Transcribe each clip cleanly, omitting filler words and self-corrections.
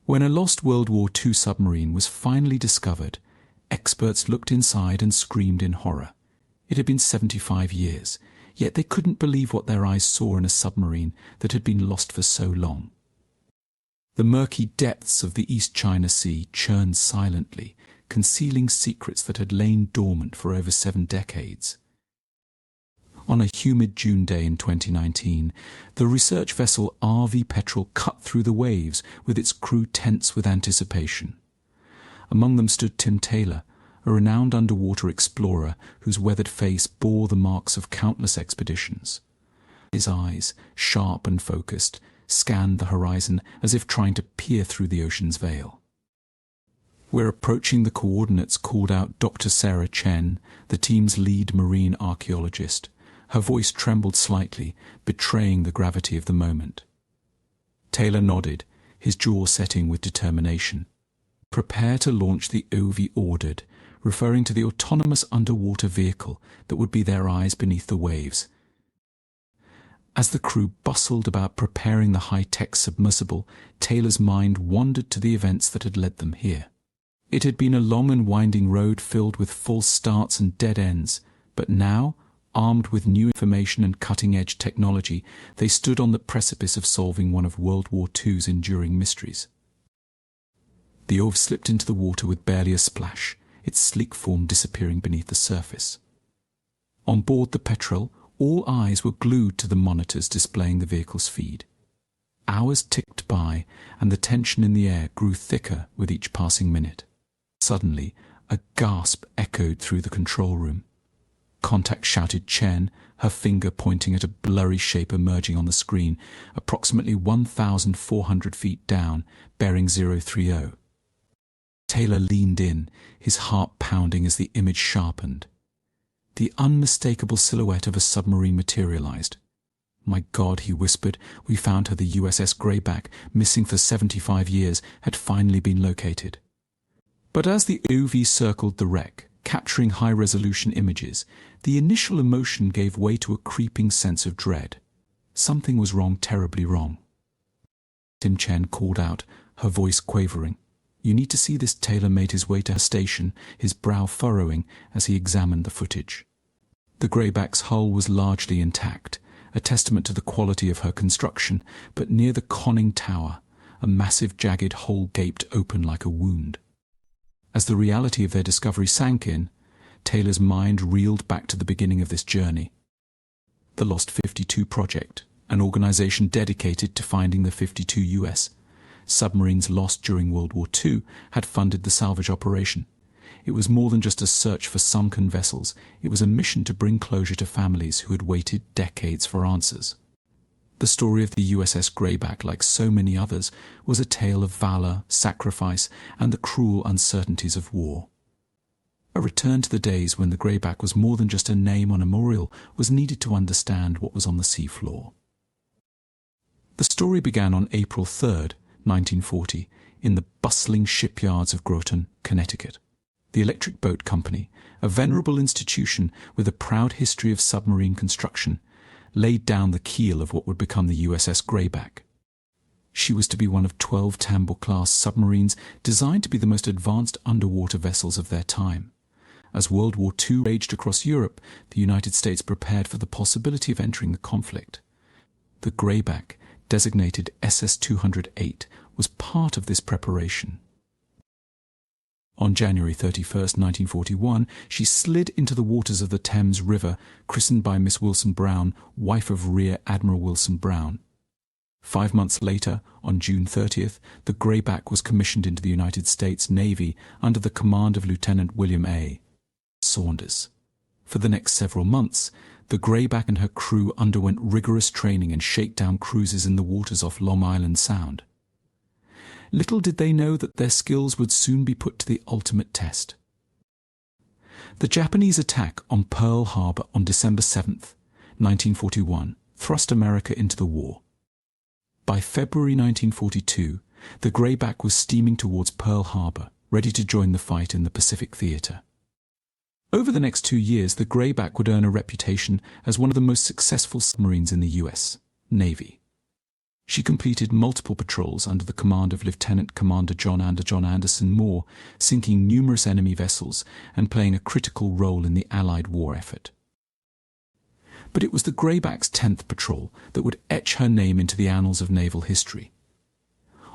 When a lost World War II submarine was finally discovered, experts looked inside and screamed in horror. It had been 75 years, yet they couldn't believe what their eyes saw in a submarine that had been lost for so long. The murky depths of the East China Sea churned silently, concealing secrets that had lain dormant for over 7 decades. On a humid June day in 2019, the research vessel RV Petrel cut through the waves with its crew tense with anticipation. Among them stood Tim Taylor, a renowned underwater explorer whose weathered face bore the marks of countless expeditions. His eyes, sharp and focused, scanned the horizon as if trying to peer through the ocean's veil. "We're approaching the coordinates," called out Dr. Sarah Chen, the team's lead marine archaeologist. Her voice trembled slightly, betraying the gravity of the moment. Taylor nodded, his jaw setting with determination. "Prepare to launch the OV ordered," referring to the autonomous underwater vehicle that would be their eyes beneath the waves. As the crew bustled about preparing the high-tech submersible, Taylor's mind wandered to the events that had led them here. It had been a long and winding road filled with false starts and dead ends, but now, armed with new information and cutting-edge technology, they stood on the precipice of solving one of World War II's enduring mysteries. The OV slipped into the water with barely a splash, its sleek form disappearing beneath the surface. On board the Petrel, all eyes were glued to the monitors displaying the vehicle's feed. Hours ticked by, and the tension in the air grew thicker with each passing minute. Suddenly, a gasp echoed through the control room. "Contact," shouted Chen, her finger pointing at a blurry shape emerging on the screen, approximately 1,400 feet down, bearing 030. Taylor leaned in, his heart pounding as the image sharpened. The unmistakable silhouette of a submarine materialized. "My God," he whispered, "we found her. The USS Grayback, missing for 75 years, had finally been located." But as the OV circled the wreck, capturing high-resolution images, the initial emotion gave way to a creeping sense of dread. Something was wrong, terribly wrong. Tim Chen called out, her voice quavering. "You need to see this." Taylor made his way to her station, his brow furrowing as he examined the footage. The Grayback's hull was largely intact, a testament to the quality of her construction, but near the conning tower, a massive jagged hole gaped open like a wound. As the reality of their discovery sank in, Taylor's mind reeled back to the beginning of this journey. The Lost 52 Project, an organization dedicated to finding the 52 U.S. submarines lost during World War II, had funded the salvage operation. It was more than just a search for sunken vessels. It was a mission to bring closure to families who had waited decades for answers. The story of the USS Grayback, like so many others, was a tale of valor, sacrifice, and the cruel uncertainties of war. A return to the days when the Grayback was more than just a name on a memorial was needed to understand what was on the seafloor. The story began on April 3rd, 1940, in the bustling shipyards of Groton, Connecticut. The Electric Boat Company, a venerable institution with a proud history of submarine construction, laid down the keel of what would become the USS Grayback. She was to be one of 12 Tambo-class submarines designed to be the most advanced underwater vessels of their time. As World War II raged across Europe, the United States prepared for the possibility of entering the conflict. The Grayback, designated SS-208, was part of this preparation. On January 31st, 1941, she slid into the waters of the Thames River, christened by Miss Wilson Brown, wife of Rear Admiral Wilson Brown. 5 months later, on June 30th, the Grayback was commissioned into the United States Navy under the command of Lieutenant William A. Saunders. For the next several months, the Grayback and her crew underwent rigorous training and shakedown cruises in the waters off Long Island Sound. Little did they know that their skills would soon be put to the ultimate test. The Japanese attack on Pearl Harbor on December 7th, 1941, thrust America into the war. By February 1942, the Grayback was steaming towards Pearl Harbor, ready to join the fight in the Pacific Theater. Over the next 2 years, the Grayback would earn a reputation as one of the most successful submarines in the U.S. Navy. She completed multiple patrols under the command of Lieutenant Commander John Anderson Moore, sinking numerous enemy vessels and playing a critical role in the Allied war effort. But it was the Grayback's 10th patrol that would etch her name into the annals of naval history.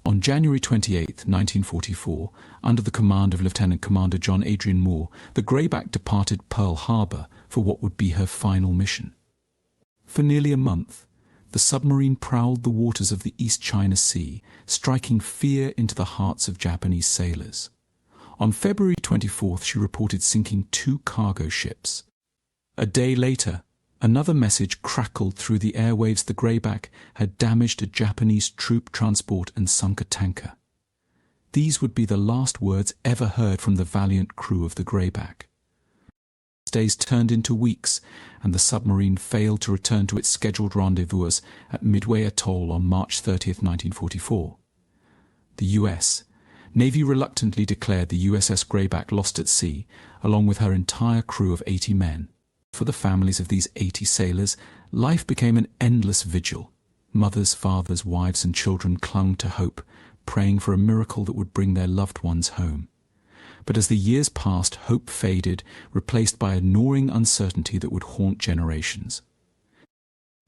On January 28, 1944, under the command of Lieutenant Commander John Adrian Moore, the Grayback departed Pearl Harbor for what would be her final mission. For nearly a month, the submarine prowled the waters of the East China Sea, striking fear into the hearts of Japanese sailors. On February 24th, she reported sinking 2 cargo ships. A day later, another message crackled through the airwaves. The Grayback had damaged a Japanese troop transport and sunk a tanker. These would be the last words ever heard from the valiant crew of the Grayback. Days turned into weeks, and the submarine failed to return to its scheduled rendezvous at Midway Atoll on March 30, 1944. The U.S. Navy reluctantly declared the USS Grayback lost at sea, along with her entire crew of 80 men. For the families of these 80 sailors, life became an endless vigil. Mothers, fathers, wives, and children clung to hope, praying for a miracle that would bring their loved ones home. But as the years passed, hope faded, replaced by a gnawing uncertainty that would haunt generations.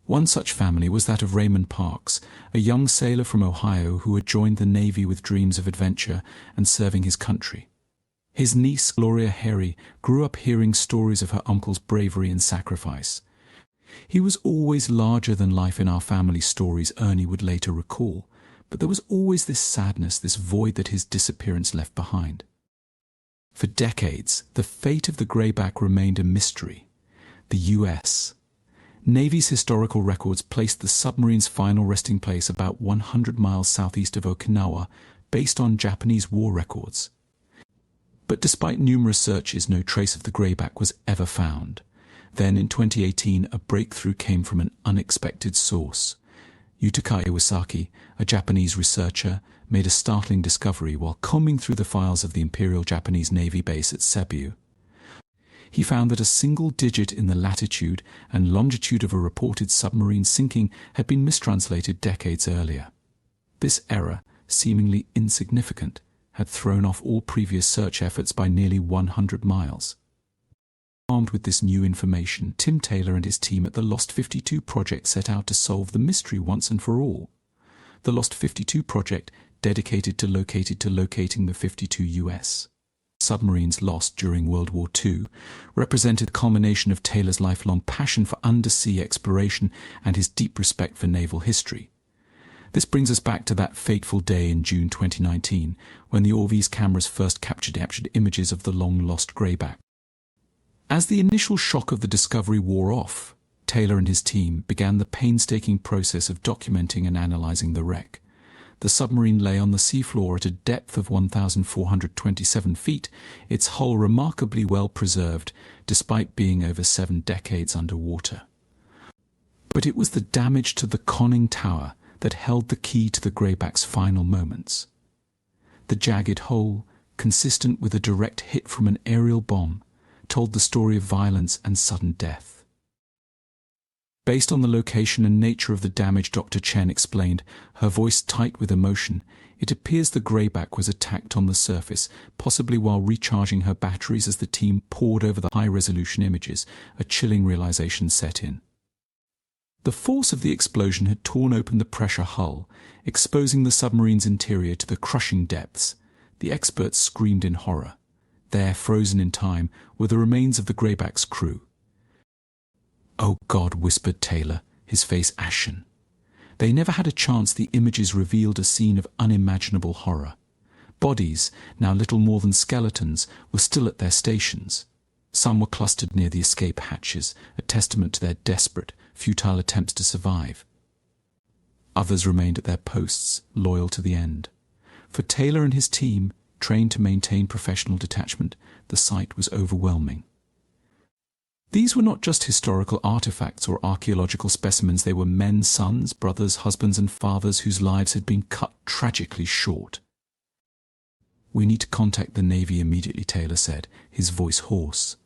One such family was that of Raymond Parks, a young sailor from Ohio who had joined the Navy with dreams of adventure and serving his country. His niece, Gloria Harry, grew up hearing stories of her uncle's bravery and sacrifice. He was always larger than life in our family stories, Ernie would later recall, but there was always this sadness, this void that his disappearance left behind. For decades, the fate of the Grayback remained a mystery. The U.S. Navy's historical records placed the submarine's final resting place about 100 miles southeast of Okinawa, based on Japanese war records. But despite numerous searches, no trace of the Grayback was ever found. Then, in 2018, a breakthrough came from an unexpected source. Yutaka Iwasaki, a Japanese researcher, made a startling discovery while combing through the files of the Imperial Japanese Navy base at Cebu. He found that a single digit in the latitude and longitude of a reported submarine sinking had been mistranslated decades earlier. This error, seemingly insignificant, had thrown off all previous search efforts by nearly 100 miles. Armed with this new information, Tim Taylor and his team at the Lost 52 Project set out to solve the mystery once and for all. The Lost 52 Project, dedicated to locating the 52 U.S. submarines lost during World War II, represented the culmination of Taylor's lifelong passion for undersea exploration and his deep respect for naval history. This brings us back to that fateful day in June 2019, when the ORV's cameras first captured images of the long-lost Grayback. As the initial shock of the discovery wore off, Taylor and his team began the painstaking process of documenting and analyzing the wreck. The submarine lay on the seafloor at a depth of 1,427 feet, its hull remarkably well preserved, despite being over 7 decades underwater. But it was the damage to the conning tower that held the key to the Grayback's final moments. The jagged hole, consistent with a direct hit from an aerial bomb, told the story of violence and sudden death. Based on the location and nature of the damage, Dr. Chen explained, her voice tight with emotion, it appears the Grayback was attacked on the surface, possibly while recharging her batteries. As the team pored over the high-resolution images, a chilling realization set in. The force of the explosion had torn open the pressure hull, exposing the submarine's interior to the crushing depths. The experts screamed in horror. There, frozen in time, were the remains of the Grayback's crew. "Oh God," whispered Taylor, his face ashen. They never had a chance. The images revealed a scene of unimaginable horror. Bodies, now little more than skeletons, were still at their stations. Some were clustered near the escape hatches, a testament to their desperate, futile attempts to survive. Others remained at their posts, loyal to the end. For Taylor and his team, trained to maintain professional detachment, the sight was overwhelming. These were not just historical artifacts or archaeological specimens. They were men's sons, brothers, husbands, and fathers whose lives had been cut tragically short. "We need to contact the Navy immediately," Taylor said, his voice hoarse.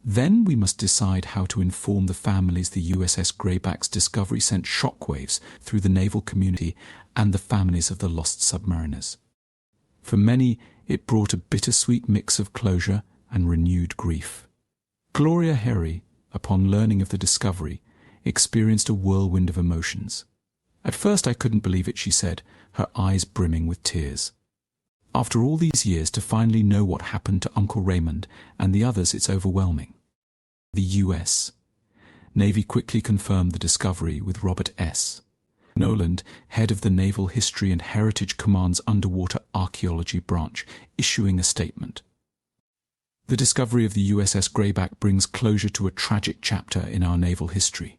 Then we must decide how to inform the families. The USS Grayback's discovery sent shockwaves through the naval community and the families of the lost submariners. For many, it brought a bittersweet mix of closure and renewed grief. Gloria Harry, upon learning of the discovery, experienced a whirlwind of emotions. "At first I couldn't believe it," she said, her eyes brimming with tears. "After all these years, to finally know what happened to Uncle Raymond and the others, it's overwhelming." The U.S. Navy quickly confirmed the discovery with Robert S. Noland, head of the Naval History and Heritage Command's Underwater Archaeology Branch, issuing a statement. "The discovery of the USS Grayback brings closure to a tragic chapter in our naval history.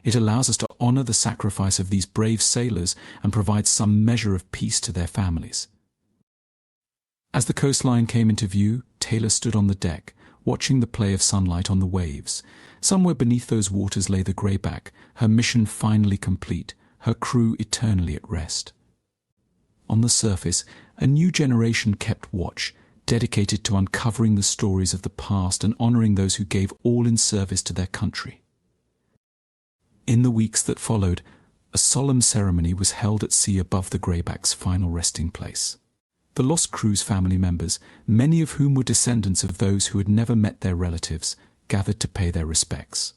It allows us to honor the sacrifice of these brave sailors and provides some measure of peace to their families." As the coastline came into view, Taylor stood on the deck, watching the play of sunlight on the waves. Somewhere beneath those waters lay the Grayback, her mission finally complete, her crew eternally at rest. On the surface, a new generation kept watch, dedicated to uncovering the stories of the past and honoring those who gave all in service to their country. In the weeks that followed, a solemn ceremony was held at sea above the Grayback's final resting place. The lost crew's family members, many of whom were descendants of those who had never met their relatives, gathered to pay their respects.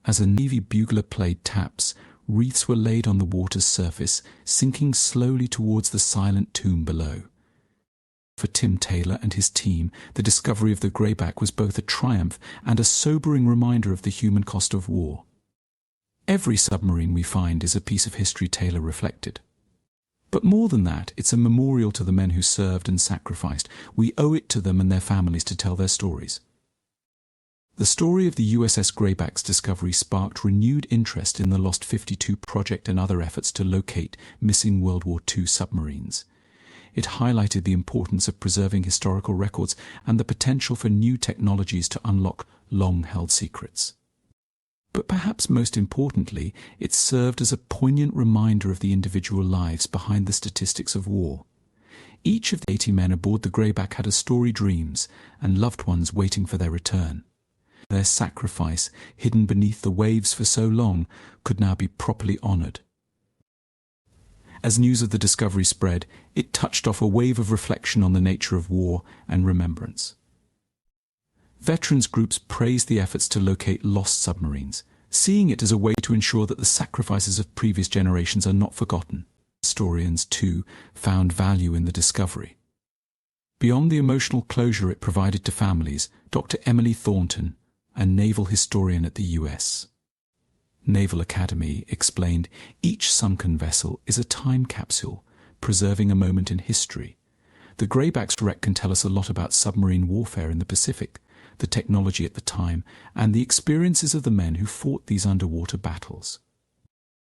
As a Navy bugler played taps, wreaths were laid on the water's surface, sinking slowly towards the silent tomb below. For Tim Taylor and his team, the discovery of the Grayback was both a triumph and a sobering reminder of the human cost of war. "Every submarine we find is a piece of history," Taylor reflected. "But more than that, it's a memorial to the men who served and sacrificed. We owe it to them and their families to tell their stories." The story of the USS Grayback's discovery sparked renewed interest in the Lost 52 project and other efforts to locate missing World War II submarines. It highlighted the importance of preserving historical records and the potential for new technologies to unlock long-held secrets. But perhaps most importantly, it served as a poignant reminder of the individual lives behind the statistics of war. Each of the 80 men aboard the Grayback had a story, dreams, and loved ones waiting for their return. Their sacrifice, hidden beneath the waves for so long, could now be properly honored. As news of the discovery spread, it touched off a wave of reflection on the nature of war and remembrance. Veterans groups praised the efforts to locate lost submarines, seeing it as a way to ensure that the sacrifices of previous generations are not forgotten. Historians, too, found value in the discovery. Beyond the emotional closure it provided to families, Dr. Emily Thornton, a naval historian at the U.S. Naval Academy, explained, "Each sunken vessel is a time capsule, preserving a moment in history. The Grayback's wreck can tell us a lot about submarine warfare in the Pacific, the technology at the time, and the experiences of the men who fought these underwater battles."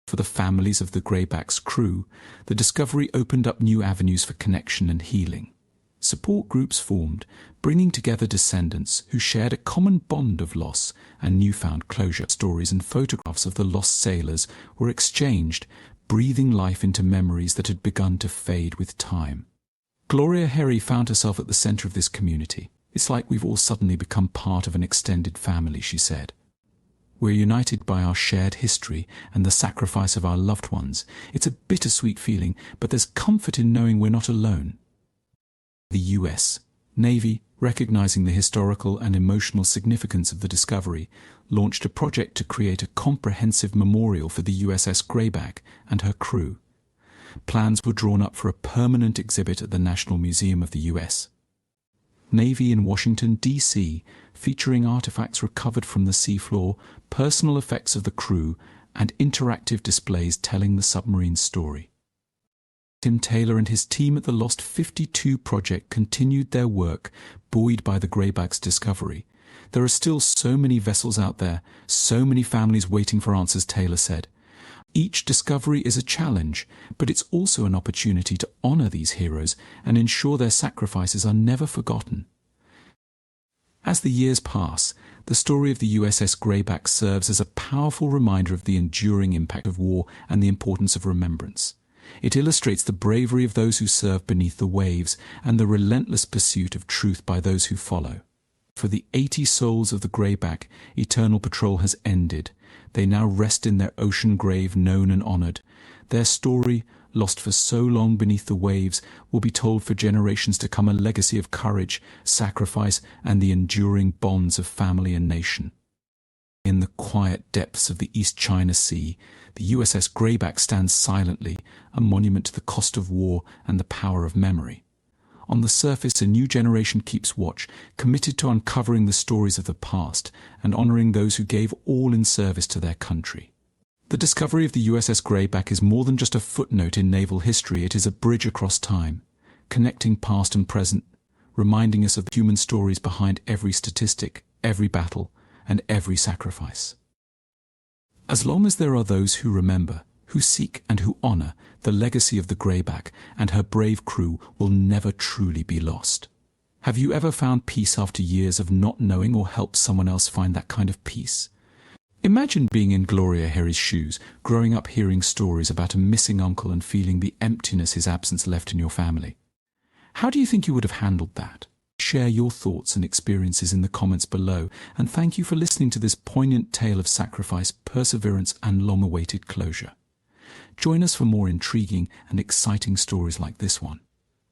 For the families of the Grayback's crew, the discovery opened up new avenues for connection and healing. Support groups formed, bringing together descendants who shared a common bond of loss and newfound closure. Stories and photographs of the lost sailors were exchanged, breathing life into memories that had begun to fade with time. Gloria Harry found herself at the center of this community. "It's like we've all suddenly become part of an extended family," she said. "We're united by our shared history and the sacrifice of our loved ones. It's a bittersweet feeling, but there's comfort in knowing we're not alone." The U.S. Navy, recognizing the historical and emotional significance of the discovery, launched a project to create a comprehensive memorial for the USS Grayback and her crew. Plans were drawn up for a permanent exhibit at the National Museum of the U.S. Navy in Washington, D.C., featuring artifacts recovered from the seafloor, personal effects of the crew, and interactive displays telling the submarine's story. Tim Taylor and his team at the Lost 52 project continued their work, buoyed by the Grayback's discovery. "There are still so many vessels out there, so many families waiting for answers," Taylor said. "Each discovery is a challenge, but it's also an opportunity to honor these heroes and ensure their sacrifices are never forgotten." As the years pass, the story of the USS Grayback serves as a powerful reminder of the enduring impact of war and the importance of remembrance. It illustrates the bravery of those who serve beneath the waves and the relentless pursuit of truth by those who follow. For the 80 souls of the Grayback, eternal patrol has ended. They now rest in their ocean grave, known and honored. Their story, lost for so long beneath the waves, will be told for generations to come, a legacy of courage, sacrifice, and the enduring bonds of family and nation. In the quiet depths of the East China Sea, the USS Grayback stands silently, a monument to the cost of war and the power of memory. On the surface, a new generation keeps watch, committed to uncovering the stories of the past and honoring those who gave all in service to their country. The discovery of the USS Grayback is more than just a footnote in naval history. It is a bridge across time, connecting past and present, reminding us of the human stories behind every statistic, every battle, and every sacrifice. As long as there are those who remember, who seek and who honor, the legacy of the Grayback and her brave crew will never truly be lost. Have you ever found peace after years of not knowing, or helped someone else find that kind of peace? Imagine being in Gloria Harry's shoes, growing up hearing stories about a missing uncle and feeling the emptiness his absence left in your family. How do you think you would have handled that? Share your thoughts and experiences in the comments below, and thank you for listening to this poignant tale of sacrifice, perseverance, and long-awaited closure. Join us for more intriguing and exciting stories like this one.